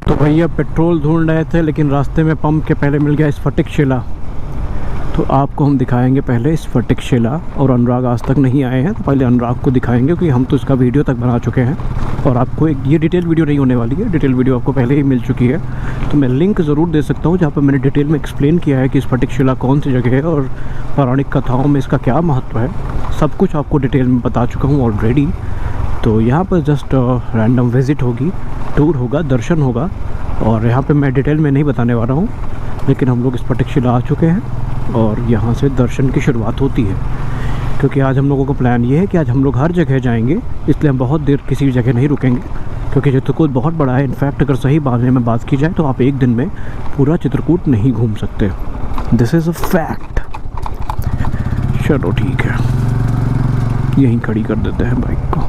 तो भैया पेट्रोल ढूंढ रहे थे, लेकिन रास्ते में पंप के पहले मिल गया स्फटिक शिला। तो आपको हम दिखाएंगे पहले स्फटिक शिला, और अनुराग आज तक नहीं आए हैं तो पहले अनुराग को दिखाएंगे, क्योंकि हम तो इसका वीडियो तक बना चुके हैं। और आपको एक ये डिटेल वीडियो नहीं होने वाली है, डिटेल वीडियो आपको पहले ही मिल चुकी है। तो मैं लिंक ज़रूर दे सकता हूँ जहाँ पर मैंने डिटेल में एक्सप्लेन किया है कि स्फटिक शिला कौन सी जगह है और पौराणिक कथाओं में इसका क्या महत्व है। सब कुछ आपको डिटेल में बता चुका हूँ ऑलरेडी। तो यहाँ पर जस्ट रैंडम विज़िट होगी, टूर होगा, दर्शन होगा, और यहाँ पे मैं डिटेल में नहीं बताने वाला हूँ। लेकिन हम लोग स्फटिक शिला आ चुके हैं और यहाँ से दर्शन की शुरुआत होती है, क्योंकि आज हम लोगों का प्लान ये है कि आज हम लोग हर जगह जाएंगे, इसलिए हम बहुत देर किसी भी जगह नहीं रुकेंगे, क्योंकि चित्रकूट बहुत बड़ा है। इनफैक्ट अगर सही बारे में बात की जाए तो आप एक दिन में पूरा चित्रकूट नहीं घूम सकते। This is a fact. चलो ठीक है, यहीं खड़ी कर देते हैं बाइक को।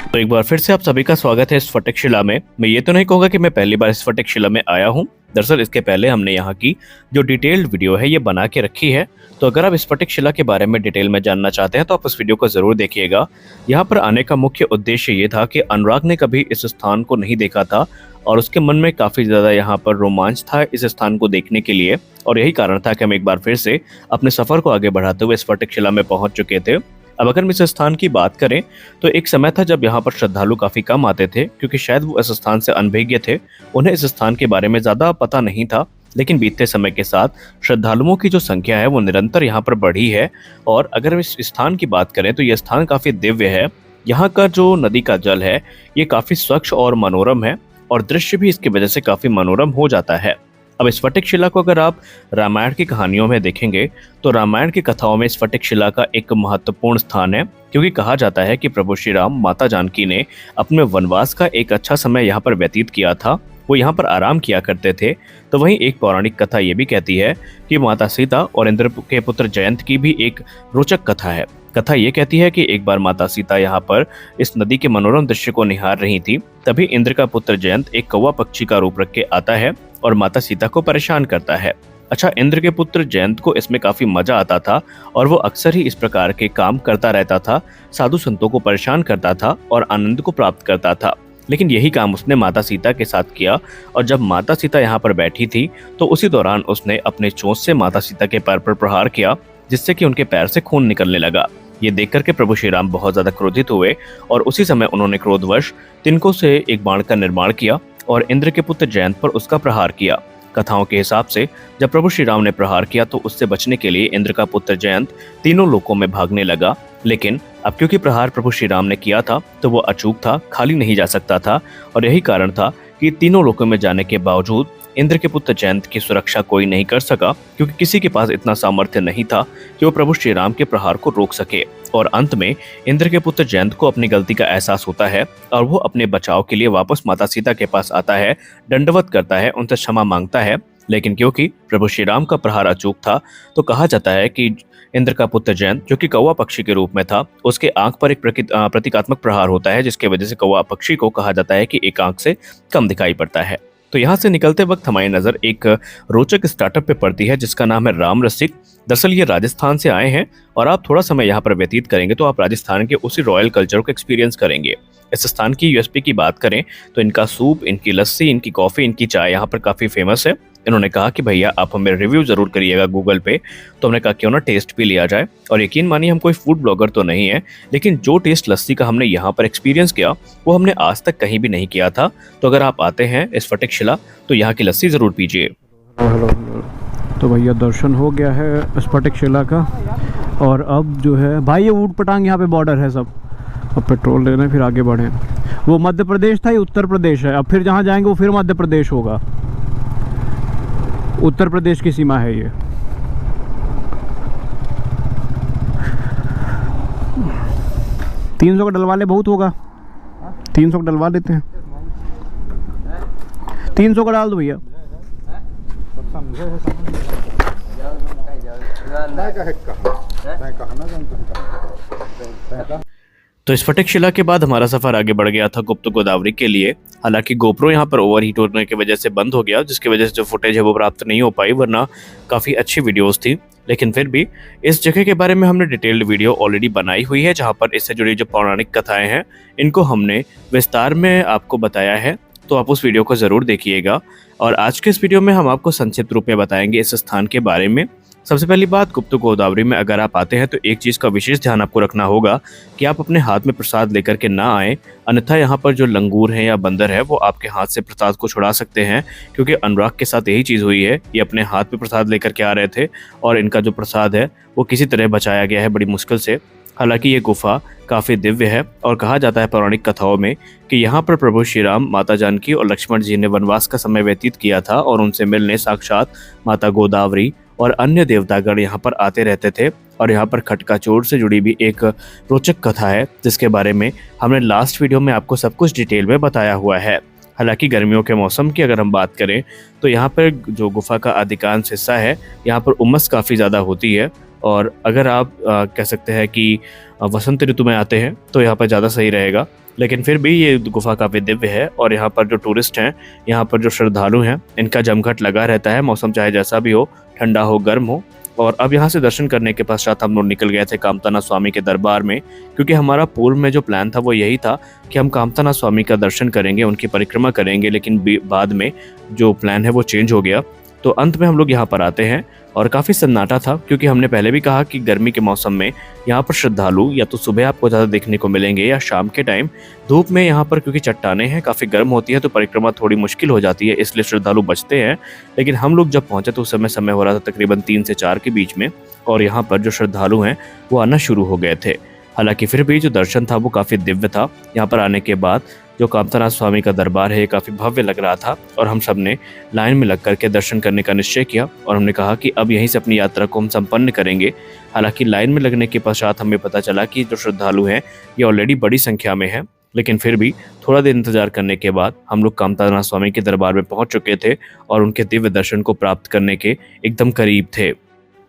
तो एक बार फिर से आप सभी का स्वागत है स्फटिक शिला में। मैं ये तो नहीं कहूँगा कि मैं पहली बार स्फटिक शिला में आया हूँ। दरअसल इसके पहले हमने यहाँ की जो डिटेल्ड वीडियो है ये बना के रखी है। तो अगर आप स्फटिक शिला के बारे में डिटेल में जानना चाहते हैं तो आप उस वीडियो को ज़रूर देखिएगा। यहाँ पर आने का मुख्य उद्देश्य ये था कि अनुराग ने कभी इस स्थान को नहीं देखा था और उसके मन में काफ़ी ज़्यादा यहाँ पर रोमांच था इस स्थान को देखने के लिए, और यही कारण था कि हम एक बार फिर से अपने सफ़र को आगे बढ़ाते हुए स्फटिक शिला में पहुँच चुके थे। अब अगर हम इस स्थान की बात करें तो एक समय था जब यहाँ पर श्रद्धालु काफ़ी कम आते थे, क्योंकि शायद वो इस स्थान से अनभिज्ञ थे, उन्हें इस स्थान के बारे में ज़्यादा पता नहीं था। लेकिन बीतते समय के साथ श्रद्धालुओं की जो संख्या है वो निरंतर यहाँ पर बढ़ी है। और अगर हम इस स्थान की बात करें तो यह स्थान काफ़ी दिव्य है। यहाँ का जो नदी का जल है ये काफ़ी स्वच्छ और मनोरम है, और दृश्य भी इसकी वजह से काफ़ी मनोरम हो जाता है। अब स्फटिक शिला को अगर आप रामायण की कहानियों में देखेंगे तो रामायण की कथाओं में स्फटिक शिला का एक महत्वपूर्ण स्थान है, क्योंकि कहा जाता है कि प्रभु श्री राम माता जानकी ने अपने वनवास का एक अच्छा समय यहाँ पर व्यतीत किया था, वो यहाँ पर आराम किया करते थे। तो वहीं एक पौराणिक कथा ये भी कहती है कि माता सीता और इंद्र के पुत्र जयंत की भी एक रोचक कथा है। कथा ये कहती है कि एक बार माता सीता यहाँ पर इस नदी के मनोरम दृश्य को निहार रही थी, तभी इंद्र का पुत्र जयंत एक कौवा पक्षी का रूप रख के आता है और माता सीता को परेशान करता है। अच्छा, इंद्र के पुत्र जयंत को इसमें काफी मजा आता था और वो अक्सर ही इस प्रकार के काम करता रहता था, साधु संतों को परेशान करता था और आनंद को प्राप्त करता था। लेकिन यही काम उसने माता सीता के साथ किया, और जब माता सीता यहाँ पर बैठी थी तो उसी दौरान उसने अपने चोंच से माता सीता के पैर पर प्रहार किया, जिससे कि उनके पैर से खून निकलने लगा। ये देख करके प्रभु श्री राम बहुत ज्यादा क्रोधित हुए और उसी समय उन्होंने क्रोधवश तिनकों से एक बाण का निर्माण किया और इंद्र के पुत्र जयंत पर उसका प्रहार किया। कथाओं के हिसाब से जब प्रभु श्री राम ने प्रहार किया तो उससे बचने के लिए इंद्र का पुत्र जयंत तीनों लोकों में भागने लगा। लेकिन अब क्योंकि प्रहार प्रभु श्री राम ने किया था तो वो अचूक था, खाली नहीं जा सकता था, और यही कारण था कि तीनों लोकों में जाने के बावजूद इंद्र के पुत्र जयंत की सुरक्षा कोई नहीं कर सका, क्योंकि किसी के पास इतना सामर्थ्य नहीं था कि वो प्रभु श्री राम के प्रहार को रोक सके। और अंत में इंद्र के पुत्र जयंत को अपनी गलती का एहसास होता है और वो अपने बचाव के लिए वापस माता सीता के पास आता है, दंडवत करता है, उनसे क्षमा मांगता है। लेकिन क्योंकि प्रभु श्री राम का प्रहार अचूक था तो कहा जाता है कि इंद्र का पुत्र जयंत, जो कि कौवा पक्षी के रूप में था, उसके आंख पर एक प्रतीकात्मक प्रहार होता है, जिसके वजह से कौवा पक्षी को कहा जाता है कि एक आंख से कम दिखाई पड़ता है। तो यहाँ से निकलते वक्त हमारी नज़र एक रोचक स्टार्टअप पे पड़ती है जिसका नाम है राम रसिक। दरअसल ये राजस्थान से आए हैं और आप थोड़ा समय यहाँ पर व्यतीत करेंगे तो आप राजस्थान के उसी रॉयल कल्चर को एक्सपीरियंस करेंगे। इस स्थान की यूएसपी की बात करें तो इनका सूप, इनकी लस्सी, इनकी कॉफ़ी, इनकी चाय यहाँ पर काफ़ी फेमस है। इन्होंने कहा कि भैया आप हमें रिव्यू ज़रूर करिएगा गूगल पे, तो हमने कहा क्यों ना टेस्ट भी लिया जाए। और यकीन मानिए हम कोई फूड ब्लॉगर तो नहीं है, लेकिन जो टेस्ट लस्सी का हमने यहाँ पर एक्सपीरियंस किया वो हमने आज तक कहीं भी नहीं किया था। तो अगर आप आते हैं इस स्फटिक शिला तो यहाँ की लस्सी ज़रूर पीजिए। हेलो। तो भैया दर्शन हो गया है स्फटिक शिला का, और अब जो है भाई ये ऊट पटांग यहाँ पे बॉर्डर है सब। अब पेट्रोल लेना फिर आगे बढ़े। वो मध्य प्रदेश था, ये उत्तर प्रदेश है। अब फिर जहाँ जाएंगे वो फिर मध्य प्रदेश होगा, उत्तर प्रदेश की सीमा है ये। तीन 300 का डलवा ले, बहुत होगा। 300 का डलवा लेते हैं, 300 का डाल दो भैया। तो इस फटिक शिला के बाद हमारा सफर आगे बढ़ गया था गुप्त गोदावरी के लिए। हालांकि गोप्रो यहाँ पर ओवरहीट होने की वजह से बंद हो गया, जिसकी वजह से जो फुटेज है वो प्राप्त नहीं हो पाई, वरना काफ़ी अच्छी वीडियोस थी। लेकिन फिर भी इस जगह के बारे में हमने डिटेल्ड वीडियो ऑलरेडी बनाई हुई है, जहाँ पर इससे जुड़ी जो पौराणिक कथाएं हैं इनको हमने विस्तार में आपको बताया है। तो आप उस वीडियो को ज़रूर देखिएगा। और आज के इस वीडियो में हम आपको संक्षिप्त रूप में बताएंगे इस स्थान के बारे में। सबसे पहली बात, गुप्त गोदावरी में अगर आप आते हैं तो एक चीज़ का विशेष ध्यान आपको रखना होगा कि आप अपने हाथ में प्रसाद लेकर के ना आएँ, अन्यथा यहाँ पर जो लंगूर हैं या बंदर है वो आपके हाथ से प्रसाद को छुड़ा सकते हैं। क्योंकि अनुराग के साथ यही चीज़ हुई है, ये अपने हाथ में प्रसाद लेकर के आ रहे थे और इनका जो प्रसाद है वो किसी तरह बचाया गया है बड़ी मुश्किल से। हालांकि ये गुफा काफ़ी दिव्य है और कहा जाता है पौराणिक कथाओं में कि यहाँ पर प्रभु श्री राम, माता जानकी और लक्ष्मण जी ने वनवास का समय व्यतीत किया था और उनसे मिलने साक्षात माता गोदावरी और अन्य देवतागण यहाँ पर आते रहते थे। और यहाँ पर खटका चोर से जुड़ी भी एक रोचक कथा है, जिसके बारे में हमने लास्ट वीडियो में आपको सब कुछ डिटेल में बताया हुआ है। हालांकि गर्मियों के मौसम की अगर हम बात करें तो यहाँ पर जो गुफा का अधिकांश हिस्सा है यहाँ पर उमस काफ़ी ज़्यादा होती है। और अगर आप कह सकते हैं कि वसंत ऋतु में आते हैं तो यहाँ पर ज़्यादा सही रहेगा। लेकिन फिर भी ये गुफा काफ़ी दिव्य है और यहाँ पर जो टूरिस्ट हैं, यहाँ पर जो श्रद्धालु हैं, इनका जमघट लगा रहता है, मौसम चाहे जैसा भी हो, ठंडा हो गर्म हो। और अब यहाँ से दर्शन करने के पश्चात हम लोग निकल गए थे कामताना स्वामी के दरबार में, क्योंकि हमारा पूर्व में जो प्लान था वो यही था कि हम कामताना स्वामी का दर्शन करेंगे, उनकी परिक्रमा करेंगे। लेकिन बाद में जो प्लान है वो चेंज हो गया। तो अंत में हम लोग यहाँ पर आते हैं और काफ़ी सन्नाटा था, क्योंकि हमने पहले भी कहा कि गर्मी के मौसम में यहाँ पर श्रद्धालु या तो सुबह आपको ज़्यादा देखने को मिलेंगे या शाम के टाइम। धूप में यहाँ पर क्योंकि चट्टानें हैं, काफ़ी गर्म होती है, तो परिक्रमा थोड़ी मुश्किल हो जाती है, इसलिए श्रद्धालु बचते हैं। लेकिन हम लोग जब पहुँचे तो उस समय हो रहा था तकरीबन 3 से 4 के बीच में, और यहाँ पर जो श्रद्धालु हैं वो आना शुरू हो गए थे। हालांकि फिर भी जो दर्शन था वो काफ़ी दिव्य था। यहाँ पर आने के बाद जो कामताना स्वामी का दरबार है ये काफ़ी भव्य लग रहा था और हम सब ने लाइन में लग करके दर्शन करने का निश्चय किया और हमने कहा कि अब यहीं से अपनी यात्रा को हम संपन्न करेंगे। हालांकि लाइन में लगने के पश्चात हमें पता चला कि जो श्रद्धालु हैं ये ऑलरेडी बड़ी संख्या में है, लेकिन फिर भी थोड़ा देर इंतजार करने के बाद हम लोग कामताना स्वामी के दरबार में पहुँच चुके थे और उनके दिव्य दर्शन को प्राप्त करने के एकदम करीब थे।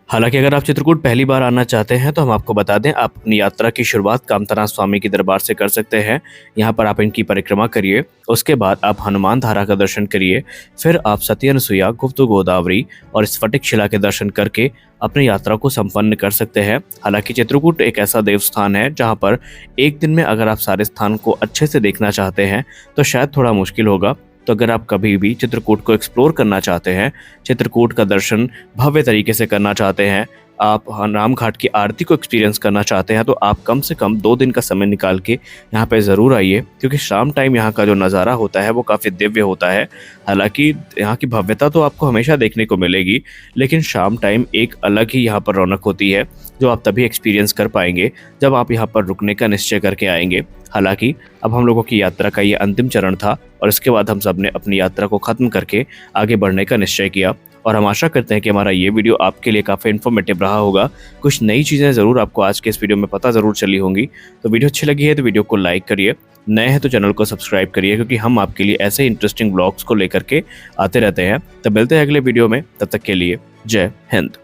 हालांकि अगर आप चित्रकूट पहली बार आना चाहते हैं तो हम आपको बता दें, आप अपनी यात्रा की शुरुआत कामताना स्वामी के दरबार से कर सकते हैं। यहाँ पर आप इनकी परिक्रमा करिए, उसके बाद आप हनुमान धारा का दर्शन करिए, फिर आप सती अनुसुईया, गुप्त गोदावरी और इस फटिक शिला के दर्शन करके अपनी यात्रा को संपन्न कर सकते हैं। हालांकि चित्रकूट एक ऐसा देव स्थान है जहाँ पर एक दिन में अगर आप सारे स्थान को अच्छे से देखना चाहते हैं तो शायद थोड़ा मुश्किल होगा। तो अगर आप कभी भी चित्रकूट को एक्सप्लोर करना चाहते हैं, चित्रकूट का दर्शन भव्य तरीके से करना चाहते हैं, आप राम घाट की आरती को एक्सपीरियंस करना चाहते हैं, तो आप कम से कम 2 दिन का समय निकाल के यहाँ पे ज़रूर आइए, क्योंकि शाम टाइम यहाँ का जो नज़ारा होता है वो काफ़ी दिव्य होता है। हालांकि यहाँ की भव्यता तो आपको हमेशा देखने को मिलेगी, लेकिन शाम टाइम एक अलग ही यहाँ पर रौनक होती है, जो आप तभी एक्सपीरियंस कर पाएंगे जब आप यहाँ पर रुकने का निश्चय करके आएंगे। हालांकि अब हम लोगों की यात्रा का ये अंतिम चरण था और इसके बाद हम सब ने अपनी यात्रा को ख़त्म करके आगे बढ़ने का निश्चय किया। और हम आशा करते हैं कि हमारा ये वीडियो आपके लिए काफ़ी इन्फॉर्मेटिव रहा होगा। कुछ नई चीज़ें ज़रूर आपको आज के इस वीडियो में पता ज़रूर चली होंगी। तो वीडियो अच्छी लगी है तो वीडियो को लाइक करिए, नए हैं तो चैनल को सब्सक्राइब करिए, क्योंकि हम आपके लिए ऐसे इंटरेस्टिंग ब्लॉग्स को लेकर के आते रहते हैं। तब मिलते हैं अगले वीडियो में, तब तक के लिए जय हिंद।